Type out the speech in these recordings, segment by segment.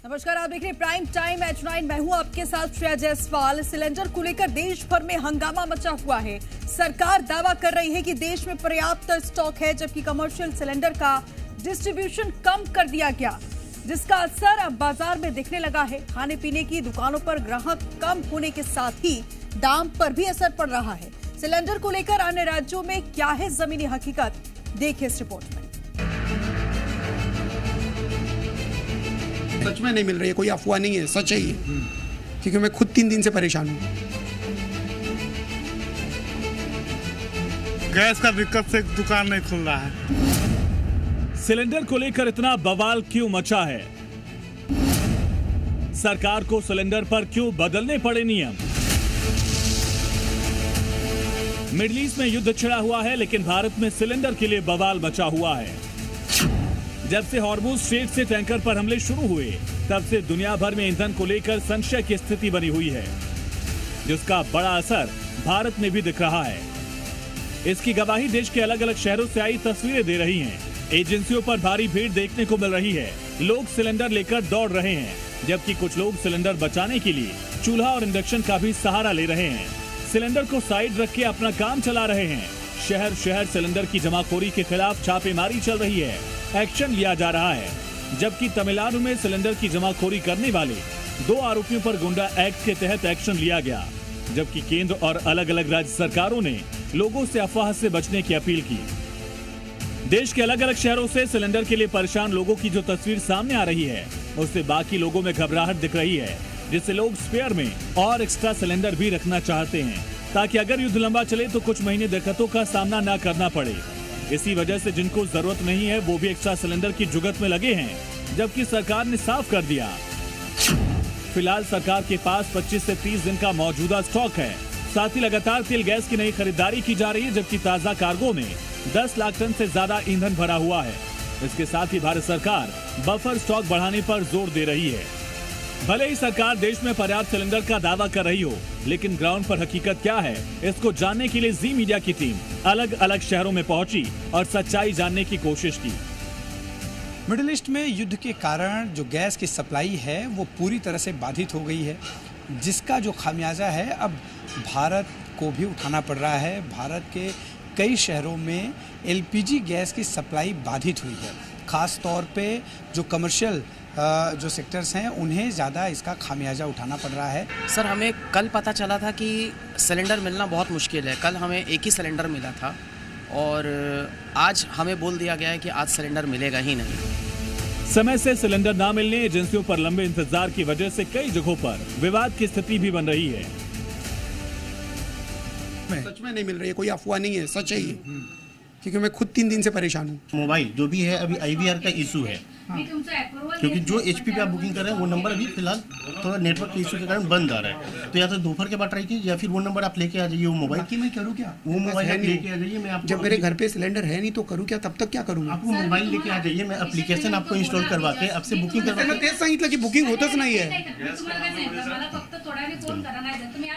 नमस्कार, आप देख रहे हैं प्राइम टाइम H9। मैं हूं आपके साथ श्रेया जायसवाल। सिलेंडर को लेकर देश भर में हंगामा मचा हुआ है। सरकार दावा कर रही है कि देश में पर्याप्त स्टॉक है, जबकि कमर्शियल सिलेंडर का डिस्ट्रीब्यूशन कम कर दिया गया, जिसका असर अब बाजार में दिखने लगा है। खाने पीने की दुकानों पर ग्राहक कम होने के साथ ही दाम पर भी असर पड़ रहा है। सिलेंडर को लेकर अन्य राज्यों में क्या है जमीनी हकीकत, देखिए इस रिपोर्ट में। सच में नहीं मिल रही है, कोई अफवाह नहीं है, सच है ये। क्योंकि मैं खुद 3 दिन से परेशान हूँ। गैस का दिक्कत से दुकान नहीं खुल रहा है। सिलेंडर को लेकर इतना बवाल क्यों मचा है? सरकार को सिलेंडर पर क्यों बदलने पड़े नियम? मिडिल ईस्ट में युद्ध छिड़ा हुआ है, लेकिन भारत में सिलेंडर के लिए बवाल मचा हुआ है। जब से हॉर्मुज स्ट्रेट से टैंकर पर हमले शुरू हुए, तब से दुनिया भर में ईंधन को लेकर संशय की स्थिति बनी हुई है, जिसका बड़ा असर भारत में भी दिख रहा है। इसकी गवाही देश के अलग अलग शहरों से आई तस्वीरें दे रही हैं। एजेंसियों पर भारी भीड़ देखने को मिल रही है। लोग सिलेंडर लेकर दौड़ रहे हैं, जबकि कुछ लोग सिलेंडर बचाने के लिए चूल्हा और इंडक्शन का भी सहारा ले रहे हैं। सिलेंडर को साइड रख के अपना काम चला रहे हैं। शहर शहर सिलेंडर की जमाखोरी के खिलाफ छापेमारी चल रही है, एक्शन लिया जा रहा है। जबकि तमिलनाडु में सिलेंडर की जमाखोरी करने वाले 2 आरोपियों पर गुंडा एक्ट के तहत एक्शन लिया गया, जबकि केंद्र और अलग अलग राज्य सरकारों ने लोगों से अफवाह से बचने की अपील की। देश के अलग अलग शहरों से सिलेंडर के लिए परेशान लोगों की जो तस्वीर सामने आ रही है, उससे बाकी लोगों में घबराहट दिख रही है, जिससे लोग स्पेयर में और एक्स्ट्रा सिलेंडर भी रखना चाहते हैं, ताकि अगर युद्ध लंबा चले तो कुछ महीने दिक्कतों का सामना न करना पड़े। इसी वजह से जिनको जरूरत नहीं है वो भी एक्स्ट्रा सिलेंडर की जुगत में लगे हैं, जबकि सरकार ने साफ कर दिया। फिलहाल सरकार के पास 25 से 30 दिन का मौजूदा स्टॉक है। साथ ही लगातार तेल गैस की नई खरीदारी की जा रही है, जबकि ताजा कार्गो में 10 लाख टन से ज्यादा ईंधन भरा हुआ है। इसके साथ ही भारत सरकार बफर स्टॉक बढ़ाने पर जोर दे रही है। भले ही सरकार देश में पर्याप्त सिलेंडर का दावा कर रही हो, लेकिन ग्राउंड पर हकीकत क्या है, इसको जानने के लिए जी मीडिया की टीम अलग अलग शहरों में पहुंची और सच्चाई जानने की कोशिश की। मिडिल ईस्ट में युद्ध के कारण जो गैस की सप्लाई है वो पूरी तरह से बाधित हो गई है, जिसका जो खामियाजा है अब भारत को भी उठाना पड़ रहा है। भारत के कई शहरों में LPG गैस की सप्लाई बाधित हुई है। ख़ास तौर पे जो कमर्शियल जो सेक्टर्स हैं उन्हें ज़्यादा इसका खामियाजा उठाना पड़ रहा है। सर, हमें कल पता चला था कि सिलेंडर मिलना बहुत मुश्किल है। कल हमें एक ही सिलेंडर मिला था और आज हमें बोल दिया गया है कि आज सिलेंडर मिलेगा ही नहीं। समय से सिलेंडर ना मिलने, एजेंसियों पर लंबे इंतजार की वजह से कई जगहों पर विवाद की स्थिति भी बन रही है। सच में नहीं मिल रही है, कोई अफवाह नहीं है, सच है ये। क्योंकि मैं खुद 3 दिन से परेशान हूँ। मोबाइल जो भी है अभी IVR का इशू है, क्योंकि जो HP पे आप बुकिंग कर रहे हैं वो नंबर अभी फिलहाल थोड़ा नेटवर्क के इशू के कारण बंद आ रहा है। तो या तो दोपहर के बाद ट्राई कीजिए, या फिर वो नंबर आप लेके आ जाइए। वो मोबाइल बाकी मैं करूँ क्या? वो मोबाइल आप लेके आ जाइए। मैं आपको जब मेरे घर पे सिलेंडर है नहीं तो करूँ क्या? तब तक क्या करूँ? आपको मोबाइल लेके आ जाइए, मैं एप्लीकेशन आपको इंस्टॉल करवा के आपसे बुकिंग करवा के। तेच सांगितलं की बुकिंग होतच नाही है।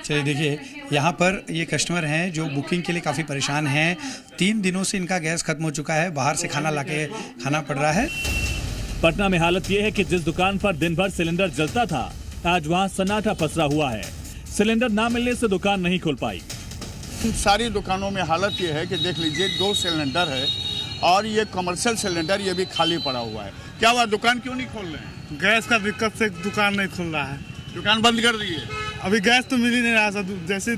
चलिए देखिए, यहाँ पर ये कस्टमर हैं जो बुकिंग के लिए काफ़ी परेशान हैं। 3 दिनों से इनका गैस खत्म हो चुका है, बाहर से खाना लाके खाना पड़ रहा है। पटना में हालत यह है कि जिस दुकान पर दिन भर सिलेंडर जलता था, आज वहां सन्नाटा पसरा हुआ है। सिलेंडर ना मिलने से दुकान नहीं खुल पाई। सारी दुकानों में हालत ये है कि देख लीजिए 2 सिलेंडर है और ये कमर्शियल सिलेंडर ये भी खाली पड़ा हुआ है। क्या हुआ, दुकान क्यों नहीं खोल रहे हैं? गैस का दिक्कत से दुकान नहीं खुल रहा है। दुकान बंद कर दी है। अभी गैस तो मिल ही नहीं रहा सर। जैसे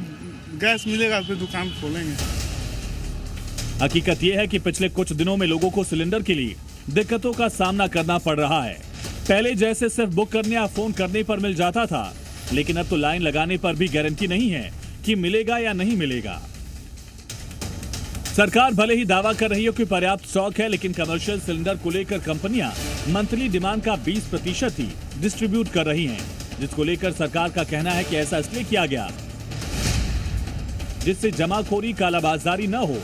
गैस मिलेगा फिर दुकान खोलेंगे। हकीकत यह है कि पिछले कुछ दिनों में लोगों को सिलेंडर के लिए दिक्कतों का सामना करना पड़ रहा है। पहले जैसे सिर्फ बुक करने या फोन करने पर मिल जाता था, लेकिन अब तो लाइन लगाने पर भी गारंटी नहीं है कि मिलेगा या नहीं मिलेगा। सरकार भले ही दावा कर रही हो कि पर्याप्त स्टॉक है, लेकिन कमर्शियल सिलेंडर को लेकर कंपनियां मंथली डिमांड का 20% ही डिस्ट्रीब्यूट कर रही हैं, जिसको लेकर सरकार का कहना है कि ऐसा इसलिए किया गया जिससे जमाखोरी कालाबाजारी न हो,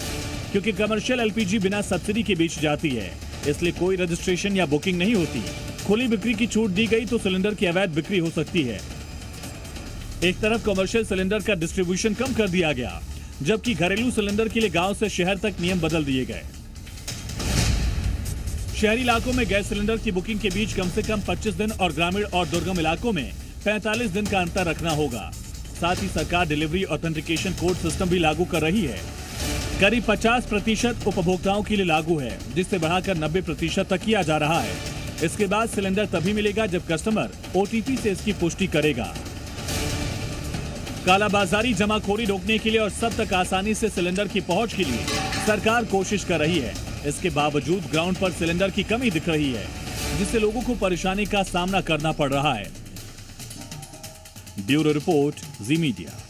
क्योंकि कमर्शियल LPG बिना सब्सिडी के बेची जाती है, इसलिए कोई रजिस्ट्रेशन या बुकिंग नहीं होती। खुली बिक्री की छूट दी गई तो सिलेंडर की अवैध बिक्री हो सकती है। एक तरफ कमर्शियल सिलेंडर का डिस्ट्रीब्यूशन कम कर दिया गया, जबकि घरेलू सिलेंडर के लिए गांव से शहर तक नियम बदल दिए गए। शहरी इलाकों में गैस सिलेंडर की बुकिंग के बीच कम से कम 25 दिन और ग्रामीण और दुर्गम इलाकों में 45 दिन का अंतर रखना होगा। साथ ही सरकार डिलीवरी ऑथेंटिकेशन कोड सिस्टम भी लागू कर रही है। करीब 50% उपभोक्ताओं के लिए लागू है, जिससे बढ़ाकर 90% तक किया जा रहा है। इसके बाद सिलेंडर तभी मिलेगा जब कस्टमर OTP से इसकी पुष्टि करेगा। कालाबाजारी, जमाखोरी रोकने के लिए और सब तक आसानी से सिलेंडर की पहुंच के लिए सरकार कोशिश कर रही है। इसके बावजूद ग्राउंड पर सिलेंडर की कमी दिख रही है, जिससे लोगों को परेशानी का सामना करना पड़ रहा है। ब्यूरो रिपोर्ट, जी मीडिया।